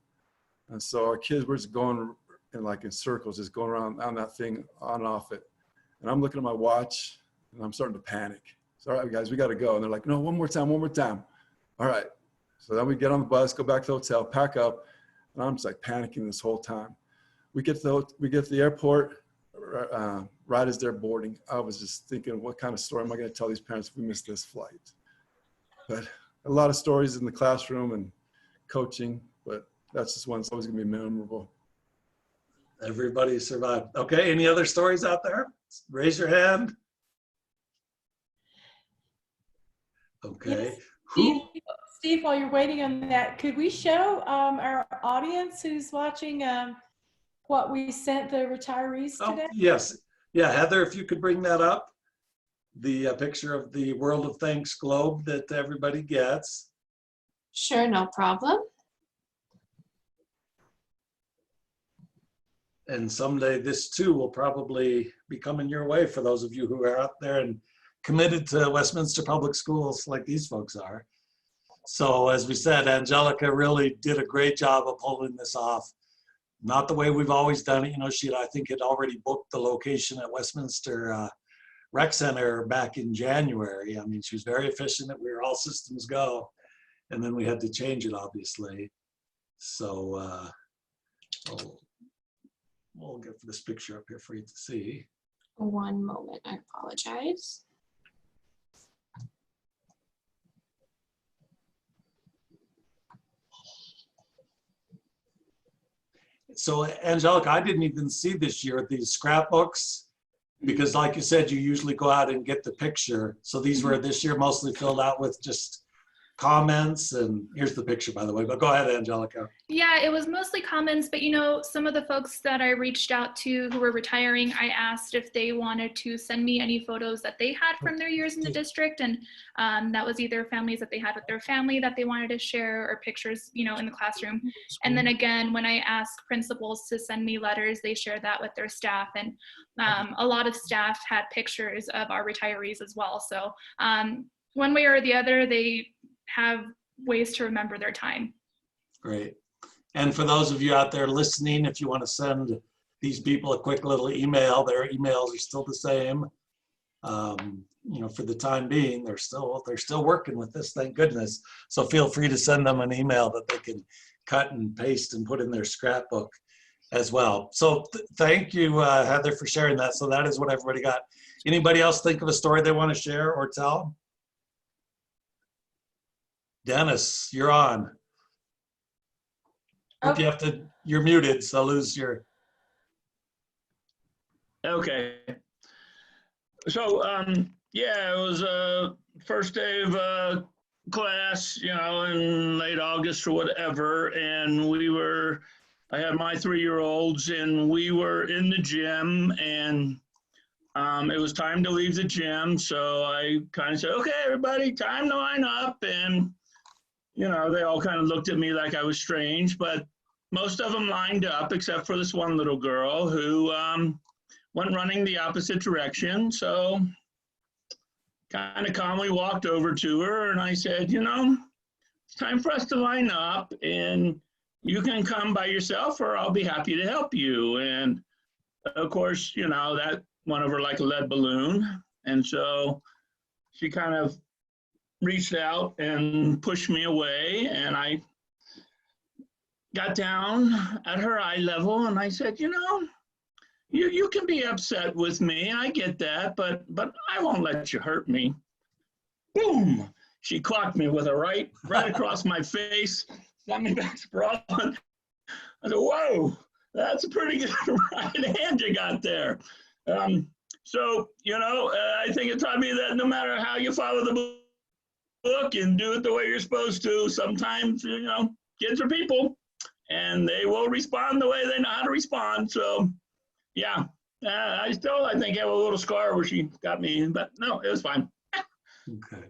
And so our kids were just going in circles, just going around on that thing, on and off it. And I'm looking at my watch and I'm starting to panic. So, all right, guys, we got to go. And they're like, no, one more time. All right. So then we get on the bus, go back to the hotel, pack up. And I'm just like panicking this whole time. We get to the airport, right as they're boarding. I was just thinking, what kind of story am I going to tell these parents if we miss this flight? But a lot of stories in the classroom and coaching, but that's just one that's always going to be memorable. Everybody survived. Okay, any other stories out there? Raise your hand. Okay. Yes. Steve, while you're waiting on that, could we show our audience who's watching what we sent the retirees today? Yes. Yeah, Heather, if you could bring that up. The picture of the World of Thanks globe that everybody gets. Sure, no problem. And someday this too will probably be coming your way for those of you who are out there and committed to Westminster Public Schools like these folks are. So as we said, Angelica really did a great job of pulling this off. Not the way we've always done it. You know, I think had already booked the location at Westminster Rec Center back in January. I mean, she was very efficient. We were all systems go. And then we had to change it, obviously. So we'll get this picture up here for you to see. One moment, I apologize. So Angelica, I didn't even see this year these scrapbooks because like you said, you usually go out and get the picture. So these were this year mostly filled out with just comments, and here's the picture, by the way, but go ahead, Angelica. Yeah, it was mostly comments, but you know, some of the folks that I reached out to who were retiring, I asked if they wanted to send me any photos that they had from their years in the district, and that was either families that they had with their family that they wanted to share or pictures, you know, in the classroom. And then again, when I asked principals to send me letters, they shared that with their staff, and a lot of staff had pictures of our retirees as well. So one way or the other, they have ways to remember their time. Great. And for those of you out there listening, if you want to send these people a quick little email, their emails are still the same. You know, for the time being, they're still working with this, thank goodness. So feel free to send them an email that they can cut and paste and put in their scrapbook as well. So thank you, Heather, for sharing that. So that is what everybody got. Anybody else think of a story they want to share or tell? Dennis, you're on. Okay. You have to, you're muted, so lose your. Okay. So, yeah, it was first day of class, you know, in late August or whatever. And I had my 3-year-olds and we were in the gym and it was time to leave the gym. So I kind of said, okay, everybody, time to line up. And you know, they all kind of looked at me like I was strange, but most of them lined up except for this one little girl who went running the opposite direction. So kind of calmly walked over to her and I said, you know, it's time for us to line up and you can come by yourself or I'll be happy to help you. And of course, you know, that went over like a lead balloon. And so she kind of reached out and pushed me away and I got down at her eye level and I said, you know, you can be upset with me, I get that, but I won't let you hurt me. Boom! She clocked me with a right across my face, sent me back sprawling. I said, whoa, That's a pretty good right hand you got there. So, I think it taught me that no matter how you follow the book and do it the way you're supposed to, sometimes, kids are people and they will respond the way they know how to respond. So, yeah, I think, have a little scar where she got me, but no, it was fine. Okay.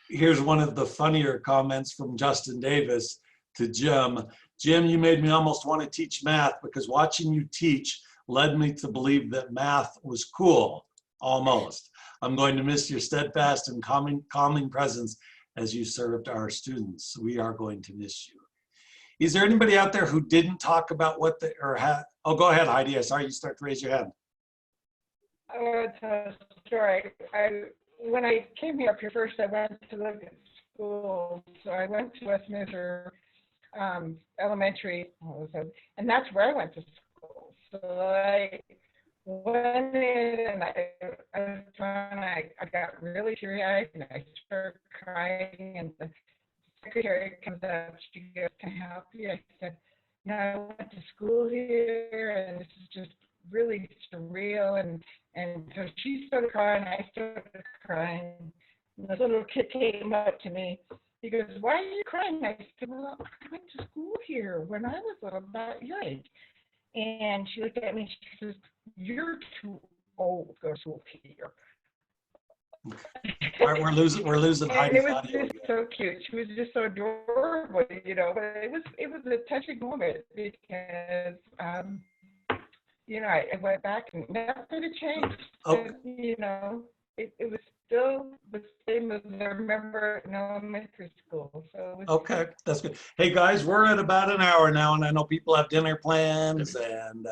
Here's one of the funnier comments from Justin Davis to Jim. Jim, you made me almost want to teach math because watching you teach led me to believe that math was cool, almost. I'm going to miss your steadfast and calming presence as you served our students. We are going to miss you. Is there anybody out there who didn't talk about what they, or had, oh, go ahead, Heidi. I saw you start to raise your hand. It's a story. When I came here up here first, I went to look at schools. So I went to Westminster Elementary, and that's where I went to school. So I went in and I got really teary-eyed and I started crying, and the secretary comes up, she goes, "Can I help you?" I said, "No, I went to school here and this is just really surreal." And so she started crying, I started crying. And this little kid came up to me. He goes, "Why are you crying?" I said, "Well, I went to school here when I was little, about your age." And she looked at me and she says, "You're too old to go to school here." All right, we're losing Heidi. It was just so cute. She was just so adorable, But it was a touching moment because I went back and nothing had changed. Oh. It was still the same as I remember in elementary school. So Okay, that's good. Hey guys, we're at about an hour now, and I know people have dinner plans, and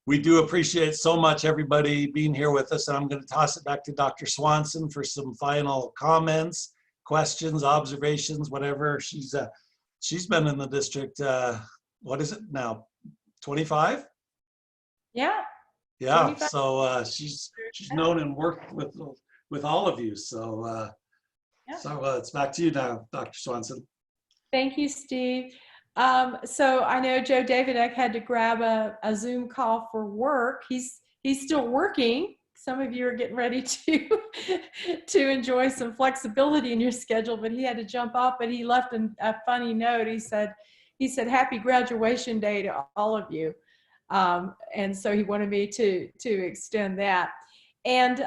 we do appreciate so much everybody being here with us. And I'm going to toss it back to Dr. Swanson for some final comments, questions, observations, whatever. She's been in the district. What is it now? 25? Yeah. Yeah. 25. So she's known and worked with all of you. So it's back to you now, Dr. Swanson. Thank you, Steve. So I know Joe Davidek had to grab a Zoom call for work. He's still working. Some of you are getting ready to enjoy some flexibility in your schedule, but he had to jump off. But he left a funny note. He said, "Happy graduation day to all of you," and so he wanted me to extend that. And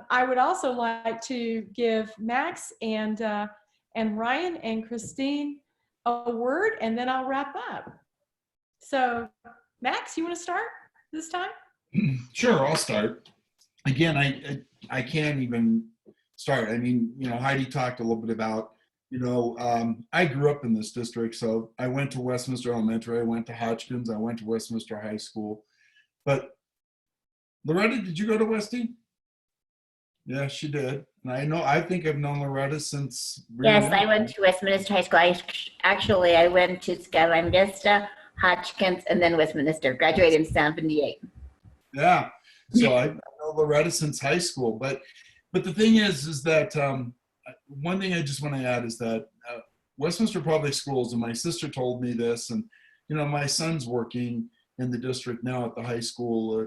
I would also like to give Max and Ryan and Christine a word, and then I'll wrap up. So, Max, you want to start this time? Sure, I'll start. Again, I can't even start. I mean, Heidi talked a little bit about, I grew up in this district, so I went to Westminster Elementary, I went to Hodgkins, I went to Westminster High School. But Loretta, did you go to Westie? Yeah, she did. And I think I've known Loretta since. Yes, I went to Westminster High School. I went to Skyline Vista, Hodgkins, and then Westminster. Graduated in '78. Yeah, so I know Loretta since high school. But the thing is that one thing I just want to add is that Westminster Public Schools, and my sister told me this, and my son's working in the district now at the high school,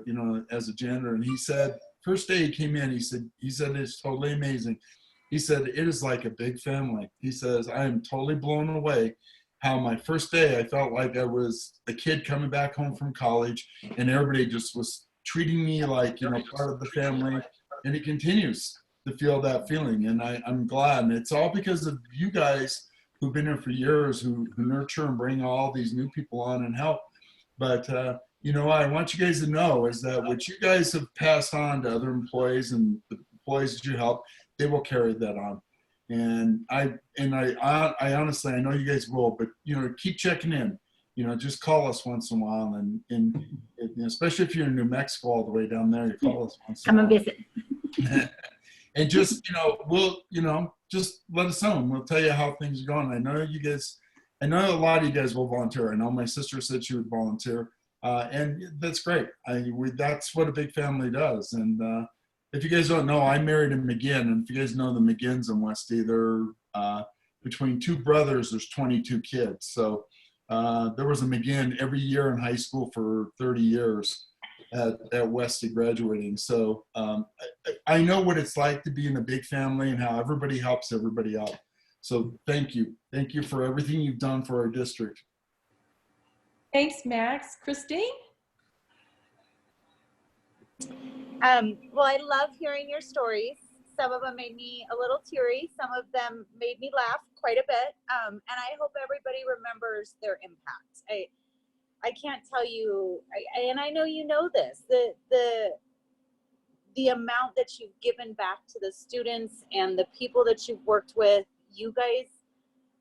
as a janitor, and he said. First day he came in, he said it's totally amazing. He said, it is like a big family. He says, I am totally blown away how my first day, I felt like I was a kid coming back home from college, and everybody just was treating me like, part of the family. And he continues to feel that feeling. And I'm glad. And it's all because of you guys who've been here for years, who nurture and bring all these new people on and help. But, I want you guys to know is that what you guys have passed on to other employees and the employees that you help, they will carry that on. And I honestly, I know you guys will, but keep checking in. Just call us once in a while, and especially if you're in New Mexico all the way down there, you call us once in a while. Come and visit. And just we'll just let us know, and we'll tell you how things are going. I know a lot of you guys will volunteer. I know my sister said she would volunteer. And that's great. That's what a big family does. And if you guys don't know, I married a McGinn. And if you guys know the McGinns in Westie, they're between two brothers, there's 22 kids. So There was a McGinn every year in high school for 30 years at Westy graduating. So I know what it's like to be in a big family and how everybody helps everybody out. So thank you. Thank you for everything you've done for our district. Thanks, Max. Christine? Well, I love hearing your stories. Some of them made me a little teary. Some of them made me laugh quite a bit. And I hope everybody remembers their impact. I can't tell you, and I know you know this, the amount that you've given back to the students and the people that you've worked with. You guys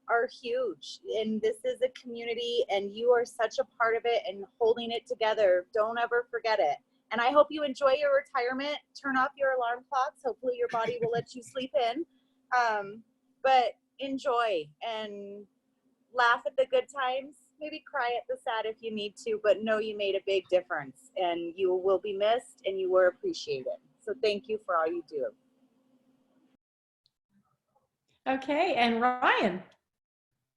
are huge, and this is a community, and you are such a part of it and holding it together. Don't ever forget it. And I hope you enjoy your retirement. Turn off your alarm clocks. Hopefully your body will let you sleep in. But enjoy and laugh at the good times. Maybe cry at the sad if you need to, but know you made a big difference and you will be missed and you were appreciated. So thank you for all you do. Okay, and Ryan.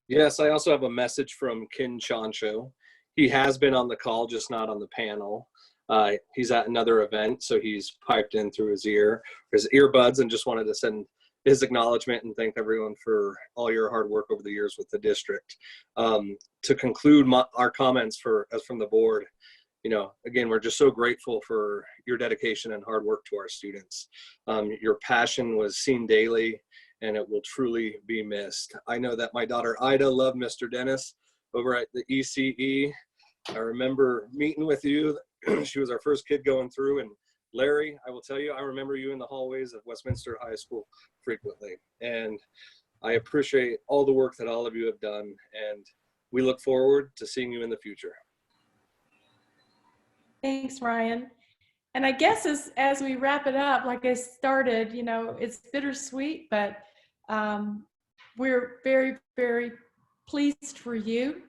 Yes, I also have a message from Ken Chancho. He has been on the call, just not on the panel. He's at another event, so he's piped in through his earbuds, and just wanted to send his acknowledgement and thank everyone for all your hard work over the years with the district. To conclude our comments from the board, again, we're just so grateful for your dedication and hard work to our students. Your passion was seen daily, and it will truly be missed. I know that my daughter Ida loved Mr. Dennis over at the ECE. I remember meeting with you. She was our first kid going through, and Larry, I will tell you, I remember you in the hallways of Westminster High School frequently, and I appreciate all the work that all of you have done, and we look forward to seeing you in the future. Thanks, Ryan. And I guess as we wrap it up, like I started, it's bittersweet, but we're very, very pleased for you.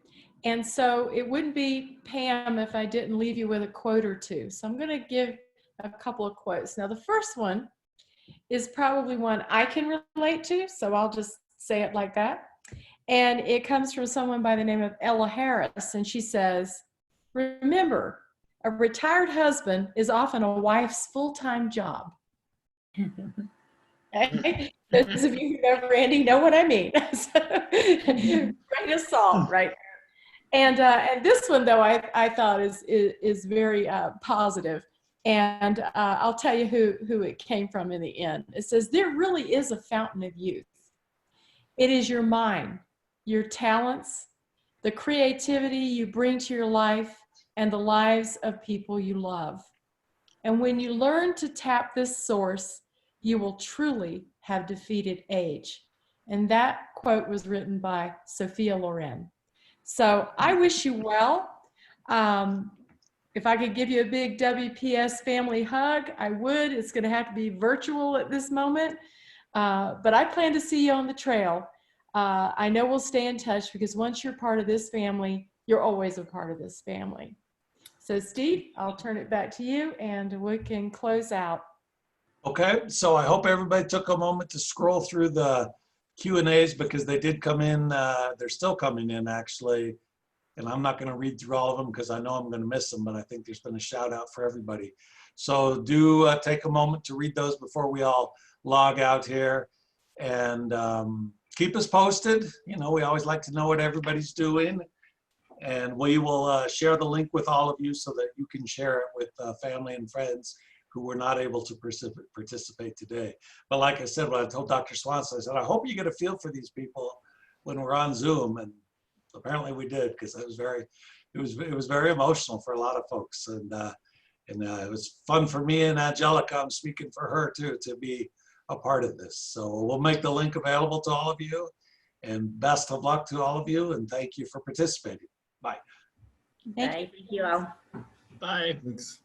And so it wouldn't be Pam if I didn't leave you with a quote or two. So I'm going to give a couple of quotes. Now, the first one is probably one I can relate to, so I'll just say it like that. And it comes from someone by the name of Ella Harris, and she says, "Remember, a retired husband is often a wife's full-time job." Those of you who know Randy know what I mean. Grain of salt, right? And this one, though, I thought is very positive. And I'll tell you who it came from in the end. It says, "There really is a fountain of youth. It is your mind, your talents, the creativity you bring to your life, and the lives of people you love. And when you learn to tap this source, you will truly have defeated age." And that quote was written by Sophia Loren. So I wish you well. If I could give you a big WPS family hug, I would. It's going to have to be virtual at this moment. But I plan to see you on the trail. I know we'll stay in touch because once you're part of this family, you're always a part of this family. So Steve, I'll turn it back to you and we can close out. Okay, so I hope everybody took a moment to scroll through the Q&As because they did come in. They're still coming in, actually. And I'm not going to read through all of them because I know I'm going to miss them, but I think there's been a shout out for everybody. So do take a moment to read those before we all log out here. And keep us posted. We always like to know what everybody's doing. And we will share the link with all of you so that you can share it with family and friends who were not able to participate today. But like I said, when I told Dr. Swanson, I said, I hope you get a feel for these people when we're on Zoom. And apparently we did, because it was very emotional for a lot of folks. And it was fun for me and Angelica, I'm speaking for her too, to be a part of this. So we'll make the link available to all of you. And best of luck to all of you. And thank you for participating. Bye. Bye. Thank you all. Bye. Thanks.